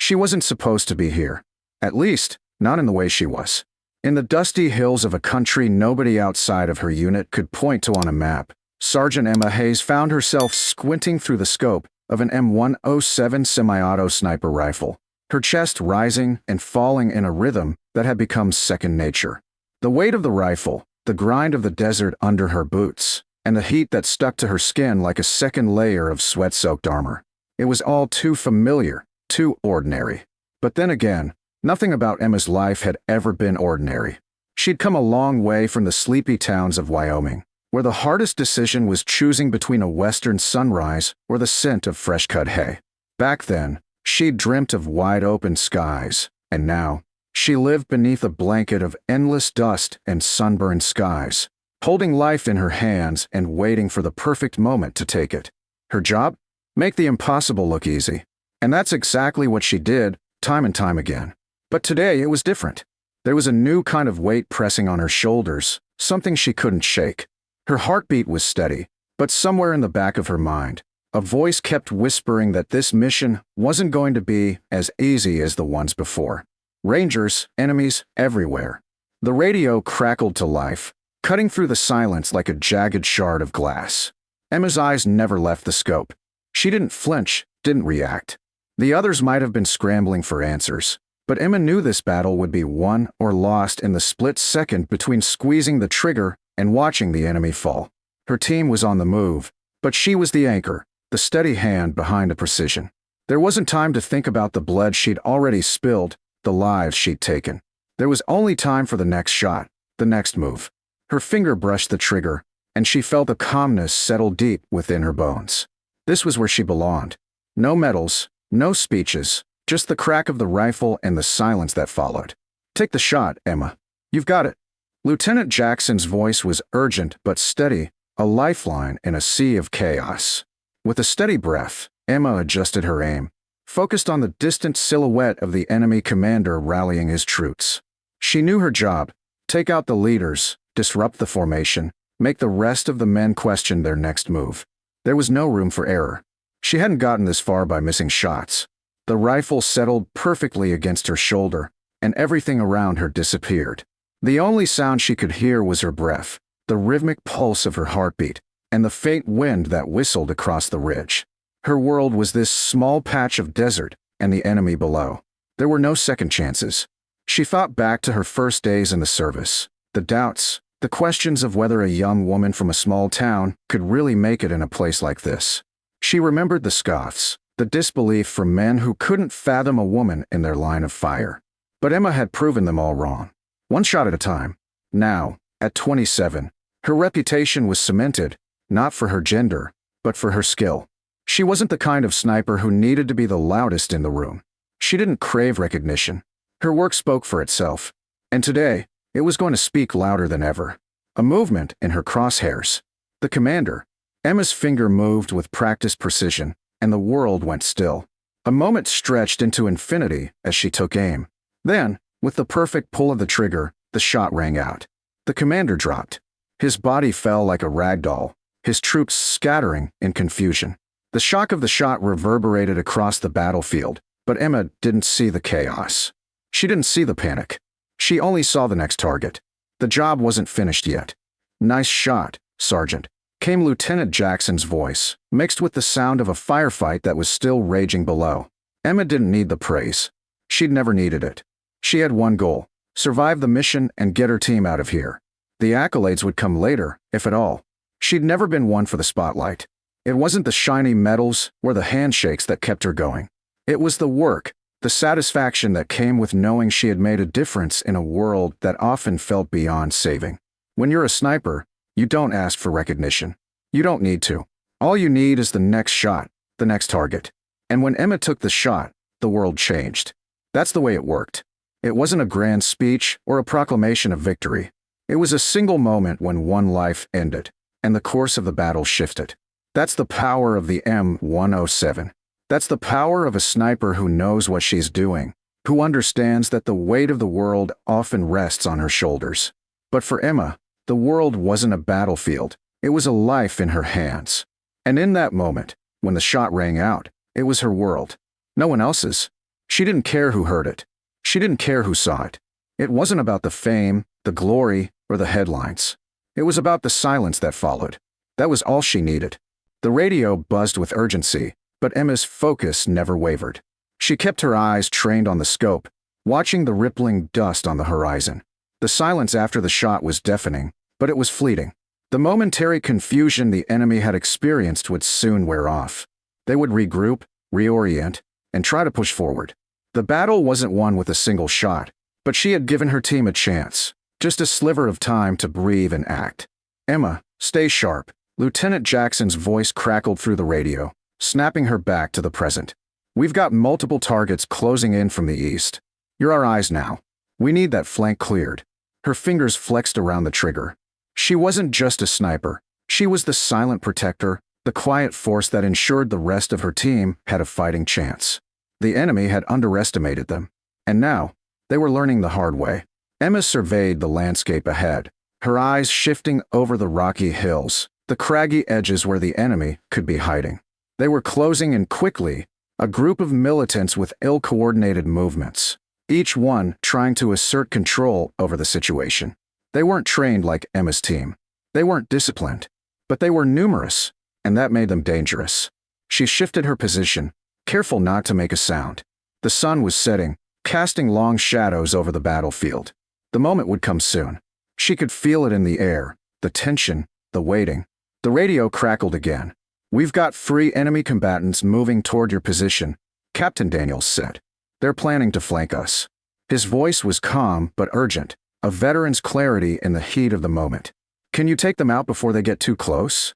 She wasn't supposed to be here. At least, not in the way she was. In the dusty hills of a country nobody outside of her unit could point to on a map, Sergeant Emma Hayes found herself squinting through the scope of an M107 semi-auto sniper rifle, her chest rising and falling in a rhythm that had become second nature. The weight of the rifle, the grind of the desert under her boots, and the heat that stuck to her skin like a second layer of sweat-soaked armor. It was all too familiar, too ordinary. But then again, nothing about Emma's life had ever been ordinary. She'd come a long way from the sleepy towns of Wyoming, where the hardest decision was choosing between a western sunrise or the scent of fresh-cut hay. Back then, she'd dreamt of wide-open skies, and now, she lived beneath a blanket of endless dust and sunburned skies, holding life in her hands and waiting for the perfect moment to take it. Her job? Make the impossible look easy. And that's exactly what she did, time and time again. But today it was different. There was a new kind of weight pressing on her shoulders, something she couldn't shake. Her heartbeat was steady, but somewhere in the back of her mind, a voice kept whispering that this mission wasn't going to be as easy as the ones before. Rangers, enemies, everywhere. The radio crackled to life, cutting through the silence like a jagged shard of glass. Emma's eyes never left the scope. She didn't flinch, didn't react. The others might have been scrambling for answers, but Emma knew this battle would be won or lost in the split second between squeezing the trigger and watching the enemy fall. Her team was on the move, but she was the anchor, the steady hand behind the precision. There wasn't time to think about the blood she'd already spilled, the lives she'd taken. There was only time for the next shot, the next move. Her finger brushed the trigger, and she felt a calmness settle deep within her bones. This was where she belonged. No medals, no speeches, just the crack of the rifle and the silence that followed. "Take the shot, Emma. You've got it." Lieutenant Jackson's voice was urgent but steady, a lifeline in a sea of chaos. With a steady breath, Emma adjusted her aim, focused on the distant silhouette of the enemy commander rallying his troops. She knew her job: take out the leaders, disrupt the formation, make the rest of the men question their next move. There was no room for error. She hadn't gotten this far by missing shots. The rifle settled perfectly against her shoulder, and everything around her disappeared. The only sound she could hear was her breath, the rhythmic pulse of her heartbeat, and the faint wind that whistled across the ridge. Her world was this small patch of desert and the enemy below. There were no second chances. She thought back to her first days in the service, the doubts, the questions of whether a young woman from a small town could really make it in a place like this. She remembered the scoffs, the disbelief from men who couldn't fathom a woman in their line of fire. But Emma had proven them all wrong. One shot at a time. Now, at 27, her reputation was cemented, not for her gender, but for her skill. She wasn't the kind of sniper who needed to be the loudest in the room. She didn't crave recognition. Her work spoke for itself. And today, it was going to speak louder than ever. A movement in her crosshairs. The commander. Emma's finger moved with practiced precision, and the world went still. A moment stretched into infinity as she took aim. Then, with the perfect pull of the trigger, the shot rang out. The commander dropped. His body fell like a rag doll, his troops scattering in confusion. The shock of the shot reverberated across the battlefield, but Emma didn't see the chaos. She didn't see the panic. She only saw the next target. The job wasn't finished yet. "Nice shot, Sergeant," came Lieutenant Jackson's voice, mixed with the sound of a firefight that was still raging below. Emma didn't need the praise. She'd never needed it. She had one goal: survive the mission and get her team out of here. The accolades would come later, if at all. She'd never been one for the spotlight. It wasn't the shiny medals or the handshakes that kept her going. It was the work, the satisfaction that came with knowing she had made a difference in a world that often felt beyond saving. When you're a sniper, you don't ask for recognition. You don't need to. All you need is the next shot, the next target. And when Emma took the shot, the world changed. That's the way it worked. It wasn't a grand speech or a proclamation of victory. It was a single moment when one life ended, and the course of the battle shifted. That's the power of the M107. That's the power of a sniper who knows what she's doing, who understands that the weight of the world often rests on her shoulders. But for Emma, the world wasn't a battlefield. It was a life in her hands. And in that moment, when the shot rang out, it was her world. No one else's. She didn't care who heard it. She didn't care who saw it. It wasn't about the fame, the glory, or the headlines. It was about the silence that followed. That was all she needed. The radio buzzed with urgency, but Emma's focus never wavered. She kept her eyes trained on the scope, watching the rippling dust on the horizon. The silence after the shot was deafening, but it was fleeting. The momentary confusion the enemy had experienced would soon wear off. They would regroup, reorient, and try to push forward. The battle wasn't won with a single shot, but she had given her team a chance, just a sliver of time to breathe and act. "Emma, stay sharp," Lieutenant Jackson's voice crackled through the radio, snapping her back to the present. "We've got multiple targets closing in from the east. You're our eyes now. We need that flank cleared." Her fingers flexed around the trigger. She wasn't just a sniper. She was the silent protector, the quiet force that ensured the rest of her team had a fighting chance. The enemy had underestimated them, and now they were learning the hard way. Emma surveyed the landscape ahead, her eyes shifting over the rocky hills, the craggy edges where the enemy could be hiding. They were closing in quickly, a group of militants with ill-coordinated movements, each one trying to assert control over the situation. They weren't trained like Emma's team. They weren't disciplined, but they were numerous, and that made them dangerous. She shifted her position, careful not to make a sound. The sun was setting, casting long shadows over the battlefield. The moment would come soon. She could feel it in the air, the tension, the waiting. The radio crackled again. "We've got 3 enemy combatants moving toward your position," Captain Daniels said. "They're planning to flank us." His voice was calm but urgent, a veteran's clarity in the heat of the moment. "Can you take them out before they get too close?"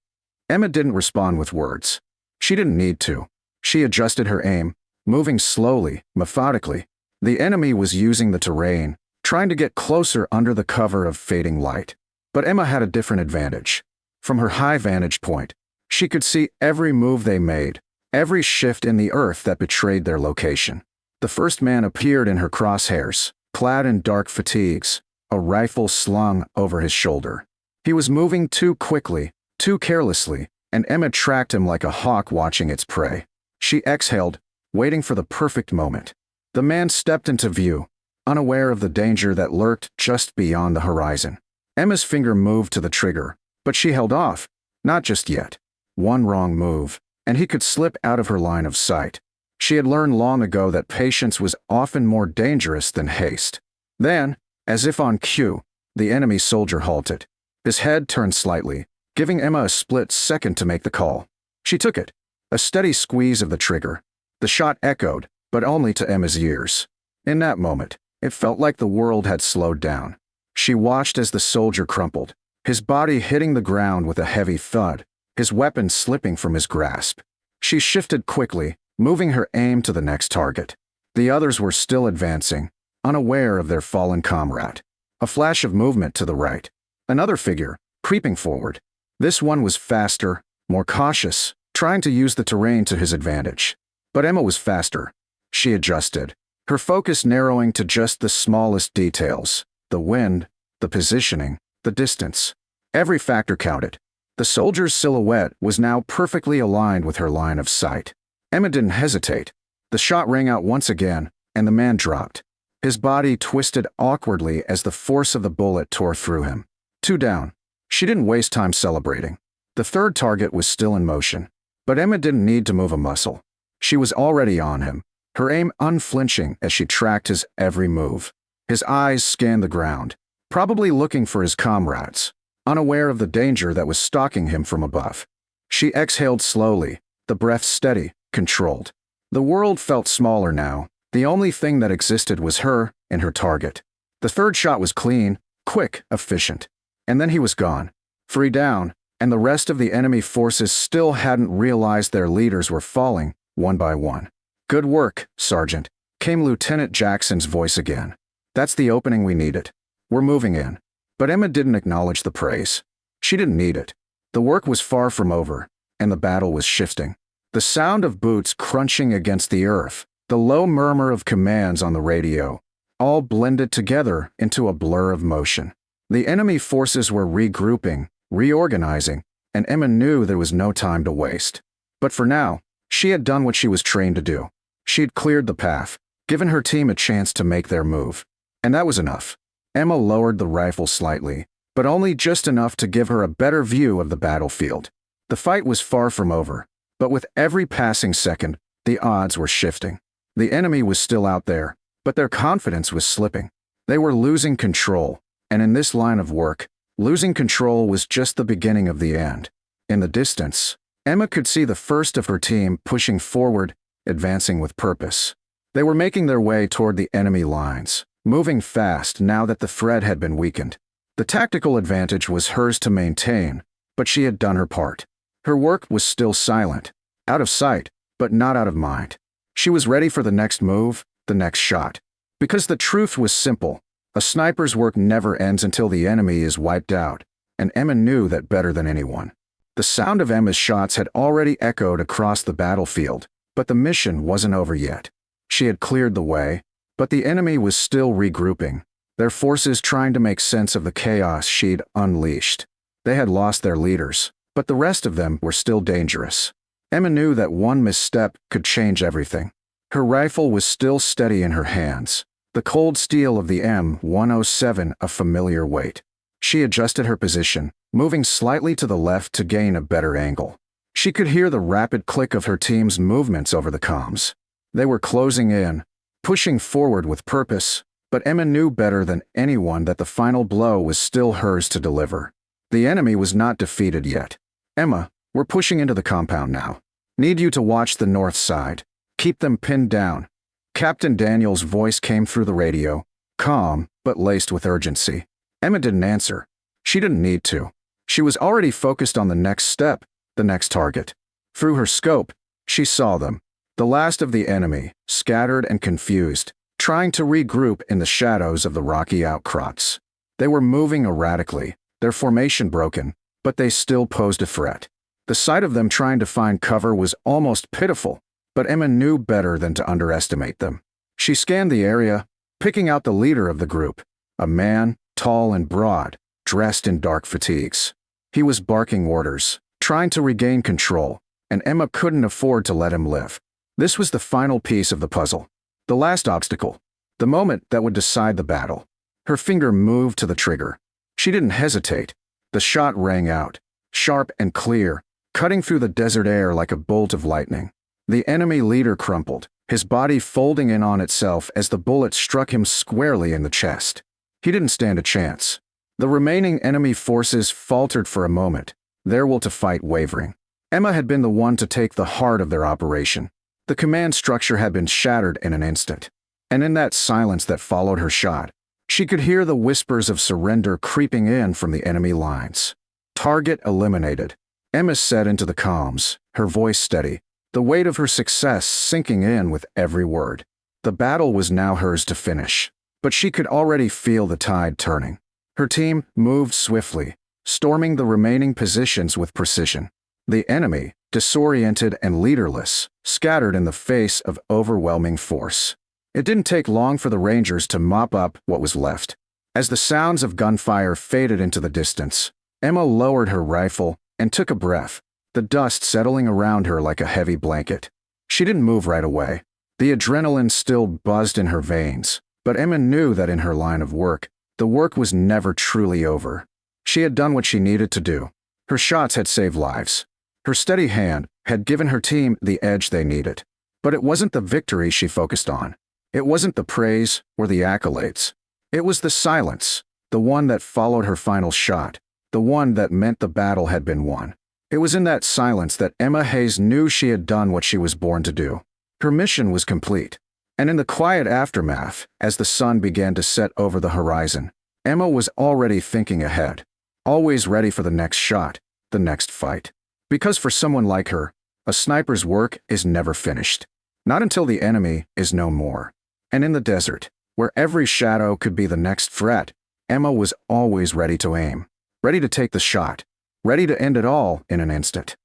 Emma didn't respond with words. She didn't need to. She adjusted her aim, moving slowly, methodically. The enemy was using the terrain, trying to get closer under the cover of fading light. But Emma had a different advantage. From her high vantage point, she could see every move they made, every shift in the earth that betrayed their location. The first man appeared in her crosshairs, clad in dark fatigues, a rifle slung over his shoulder. He was moving too quickly, too carelessly, and Emma tracked him like a hawk watching its prey. She exhaled, waiting for the perfect moment. The man stepped into view, unaware of the danger that lurked just beyond the horizon. Emma's finger moved to the trigger, but she held off, not just yet. One wrong move, and he could slip out of her line of sight. She had learned long ago that patience was often more dangerous than haste. Then, as if on cue, the enemy soldier halted. His head turned slightly, giving Emma a split second to make the call. She took it, a steady squeeze of the trigger. The shot echoed, but only to Emma's ears. In that moment, it felt like the world had slowed down. She watched as the soldier crumpled, his body hitting the ground with a heavy thud, his weapon slipping from his grasp. She shifted quickly, moving her aim to the next target. The others were still advancing, unaware of their fallen comrade. A flash of movement to the right. Another figure, creeping forward. This one was faster, more cautious, trying to use the terrain to his advantage. But Emma was faster. She adjusted, her focus narrowing to just the smallest details: the wind, the positioning, the distance. Every factor counted. The soldier's silhouette was now perfectly aligned with her line of sight. Emma didn't hesitate. The shot rang out once again, and the man dropped. His body twisted awkwardly as the force of the bullet tore through him. 2 down. She didn't waste time celebrating. The third target was still in motion. But Emma didn't need to move a muscle. She was already on him, her aim unflinching as she tracked his every move. His eyes scanned the ground, probably looking for his comrades, unaware of the danger that was stalking him from above. She exhaled slowly, the breath steady, controlled. The world felt smaller now. The only thing that existed was her and her target. The third shot was clean, quick, efficient. And then he was gone. 3 down, and the rest of the enemy forces still hadn't realized their leaders were falling, one by one. "Good work, Sergeant," came Lieutenant Jackson's voice again. "That's the opening we needed. We're moving in." But Emma didn't acknowledge the praise. She didn't need it. The work was far from over, and the battle was shifting. The sound of boots crunching against the earth, the low murmur of commands on the radio, all blended together into a blur of motion. The enemy forces were regrouping, reorganizing, and Emma knew there was no time to waste. But for now, she had done what she was trained to do. She'd cleared the path, giving her team a chance to make their move. And that was enough. Emma lowered the rifle slightly, but only just enough to give her a better view of the battlefield. The fight was far from over, but with every passing second, the odds were shifting. The enemy was still out there, but their confidence was slipping. They were losing control, and in this line of work, losing control was just the beginning of the end. In the distance, Emma could see the first of her team pushing forward, advancing with purpose. They were making their way toward the enemy lines, moving fast now that the threat had been weakened. The tactical advantage was hers to maintain, but she had done her part. Her work was still silent, out of sight, but not out of mind. She was ready for the next move, the next shot. Because the truth was simple, a sniper's work never ends until the enemy is wiped out, and Emma knew that better than anyone. The sound of Emma's shots had already echoed across the battlefield, but the mission wasn't over yet. She had cleared the way, but the enemy was still regrouping, their forces trying to make sense of the chaos she'd unleashed. They had lost their leaders, but the rest of them were still dangerous. Emma knew that one misstep could change everything. Her rifle was still steady in her hands, the cold steel of the M107 a familiar weight. She adjusted her position, moving slightly to the left to gain a better angle. She could hear the rapid click of her team's movements over the comms. They were closing in, pushing forward with purpose, but Emma knew better than anyone that the final blow was still hers to deliver. The enemy was not defeated yet. Emma, we're pushing into the compound now. Need you to watch the north side. Keep them pinned down. Captain Daniel's voice came through the radio, calm but laced with urgency. Emma didn't answer. She didn't need to. She was already focused on the next step, the next target. Through her scope, she saw them, the last of the enemy, scattered and confused, trying to regroup in the shadows of the rocky outcrops. They were moving erratically, their formation broken, but they still posed a threat. The sight of them trying to find cover was almost pitiful, but Emma knew better than to underestimate them. She scanned the area, picking out the leader of the group, a man, tall and broad, dressed in dark fatigues. He was barking orders, trying to regain control, and Emma couldn't afford to let him live. This was the final piece of the puzzle, the last obstacle, the moment that would decide the battle. Her finger moved to the trigger. She didn't hesitate. The shot rang out, sharp and clear, cutting through the desert air like a bolt of lightning. The enemy leader crumpled, his body folding in on itself as the bullet struck him squarely in the chest. He didn't stand a chance. The remaining enemy forces faltered for a moment, their will to fight wavering. Emma had been the one to take the heart of their operation. The command structure had been shattered in an instant, and in that silence that followed her shot, she could hear the whispers of surrender creeping in from the enemy lines. Target eliminated. Emma said into the comms, her voice steady, the weight of her success sinking in with every word. The battle was now hers to finish, but she could already feel the tide turning. Her team moved swiftly, storming the remaining positions with precision. The enemy, disoriented and leaderless, scattered in the face of overwhelming force. It didn't take long for the Rangers to mop up what was left. As the sounds of gunfire faded into the distance, Emma lowered her rifle and took a breath, the dust settling around her like a heavy blanket. She didn't move right away. The adrenaline still buzzed in her veins, but Emma knew that in her line of work, the work was never truly over. She had done what she needed to do. Her shots had saved lives. Her steady hand had given her team the edge they needed. But it wasn't the victory she focused on. It wasn't the praise or the accolades. It was the silence, the one that followed her final shot, the one that meant the battle had been won. It was in that silence that Emma Hayes knew she had done what she was born to do. Her mission was complete. And in the quiet aftermath, as the sun began to set over the horizon, Emma was already thinking ahead, always ready for the next shot, the next fight. Because for someone like her, a sniper's work is never finished. Not until the enemy is no more. And in the desert, where every shadow could be the next threat, Emma was always ready to aim, ready to take the shot, ready to end it all in an instant.